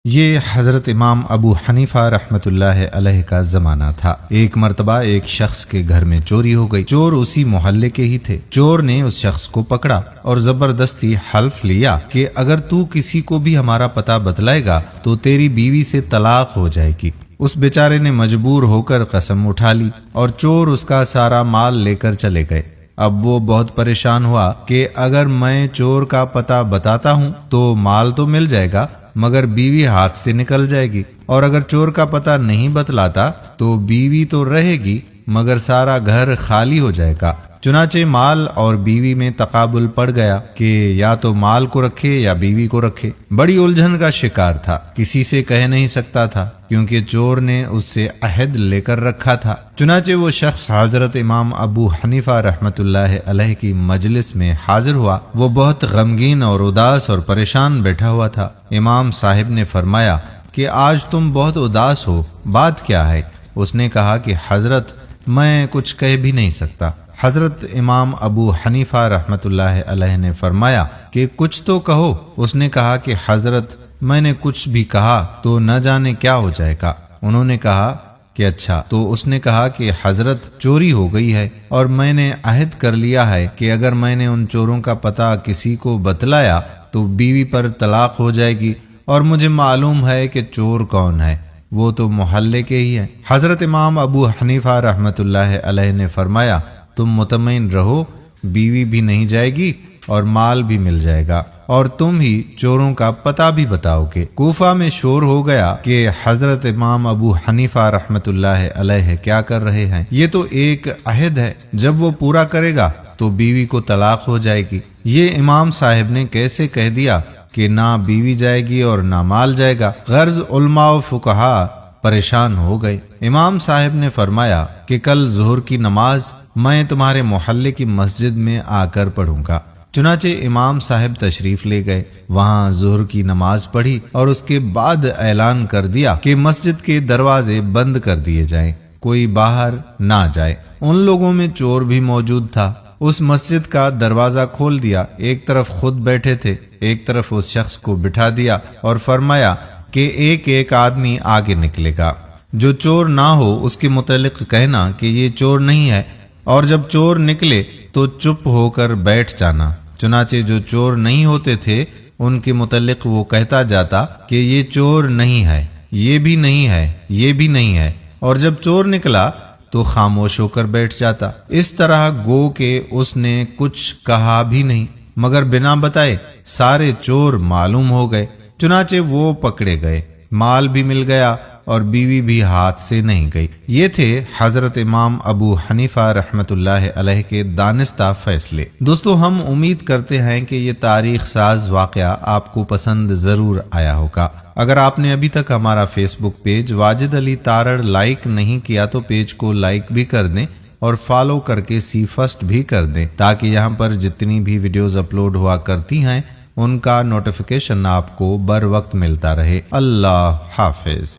یہ حضرت امام ابو حنیفہ رحمۃ اللہ علیہ کا زمانہ تھا۔ ایک مرتبہ ایک شخص کے گھر میں چوری ہو گئی۔ چور اسی محلے کے ہی تھے۔ چور نے اس شخص کو پکڑا اور زبردستی حلف لیا کہ اگر تو کسی کو بھی ہمارا پتہ بتلائے گا تو تیری بیوی سے طلاق ہو جائے گی۔ اس بیچارے نے مجبور ہو کر قسم اٹھا لی اور چور اس کا سارا مال لے کر چلے گئے۔ اب وہ بہت پریشان ہوا کہ اگر میں چور کا پتہ بتاتا ہوں تو مال تو مل جائے گا مگر بیوی ہاتھ سے نکل جائے گی، اور اگر چور کا پتہ نہیں بتلاتا تو بیوی تو رہے گی مگر سارا گھر خالی ہو جائے گا۔ چنانچہ مال اور بیوی میں تقابل پڑ گیا کہ یا تو مال کو رکھے یا بیوی کو رکھے۔ بڑی الجھن کا شکار تھا، کسی سے کہہ نہیں سکتا تھا کیونکہ چور نے اس سے عہد لے کر رکھا تھا۔ چنانچہ وہ شخص حضرت امام ابو حنیفہ رحمۃ اللہ علیہ کی مجلس میں حاضر ہوا۔ وہ بہت غمگین اور اداس اور پریشان بیٹھا ہوا تھا۔ امام صاحب نے فرمایا کہ آج تم بہت اداس ہو، بات کیا ہے؟ اس نے کہا کہ حضرت میں کچھ کہہ بھی نہیں سکتا۔ حضرت امام ابو حنیفہ رحمۃ اللہ علیہ نے فرمایا کہ کچھ تو کہو۔ اس نے کہا کہ حضرت میں نے کچھ بھی کہا تو نہ جانے کیا ہو جائے گا۔ انہوں نے کہا کہ اچھا، تو اس نے کہا کہ حضرت چوری ہو گئی ہے اور میں نے عہد کر لیا ہے کہ اگر میں نے ان چوروں کا پتہ کسی کو بتلایا تو بیوی پر طلاق ہو جائے گی، اور مجھے معلوم ہے کہ چور کون ہے، وہ تو محلے کے ہی ہیں۔ حضرت امام ابو حنیفہ رحمۃ اللہ علیہ نے فرمایا تم مطمئن رہو، بیوی بھی نہیں جائے گی اور مال بھی مل جائے گا، اور تم ہی چوروں کا پتہ بھی بتاؤ گے۔ کوفہ میں شور ہو گیا کہ حضرت امام ابو حنیفہ رحمۃ اللہ علیہ کیا کر رہے ہیں؟ یہ تو ایک عہد ہے، جب وہ پورا کرے گا تو بیوی کو طلاق ہو جائے گی۔ یہ امام صاحب نے کیسے کہہ دیا کہ نہ بیوی جائے گی اور نہ مال جائے گا؟ غرض علماء و فقہا پریشان ہو گئے۔ امام صاحب نے فرمایا کہ کل ظہر کی نماز میں تمہارے محلے کی مسجد میں آ کر پڑھوں گا۔ چنانچہ امام صاحب تشریف لے گئے، وہاں ظہر کی نماز پڑھی اور اس کے بعد اعلان کر دیا کہ مسجد کے دروازے بند کر دیے جائیں، کوئی باہر نہ جائے۔ ان لوگوں میں چور بھی موجود تھا۔ اس مسجد کا دروازہ کھول دیا، ایک طرف خود بیٹھے تھے، ایک طرف اس شخص کو بٹھا دیا اور فرمایا کہ ایک ایک آدمی آگے نکلے گا، جو چور نہ ہو اس کے متعلق کہنا کہ یہ چور نہیں ہے، اور جب چور نکلے تو چپ ہو کر بیٹھ جانا۔ چنانچہ جو چور نہیں ہوتے تھے ان کے متعلق وہ کہتا جاتا کہ یہ چور نہیں ہے، یہ بھی نہیں ہے، یہ بھی نہیں ہے، اور جب چور نکلا تو خاموش ہو کر بیٹھ جاتا۔ اس طرح گو کہ اس نے کچھ کہا بھی نہیں، مگر بنا بتائے سارے چور معلوم ہو گئے۔ چنانچہ وہ پکڑے گئے، مال بھی مل گیا اور بیوی بھی ہاتھ سے نہیں گئی۔ یہ تھے حضرت امام ابو حنیفہ رحمۃ اللہ علیہ کے دانستہ فیصلے۔ دوستو، ہم امید کرتے ہیں کہ یہ تاریخ ساز واقعہ آپ کو پسند ضرور آیا ہوگا۔ اگر آپ نے ابھی تک ہمارا فیس بک پیج واجد علی تارڑ لائک نہیں کیا تو پیج کو لائک بھی کر دیں اور فالو کر کے سی فرسٹ بھی کر دیں، تاکہ یہاں پر جتنی بھی ویڈیوز اپلوڈ ہوا کرتی ہیں ان کا نوٹیفیکیشن آپ کو بر وقت ملتا رہے۔ اللہ حافظ۔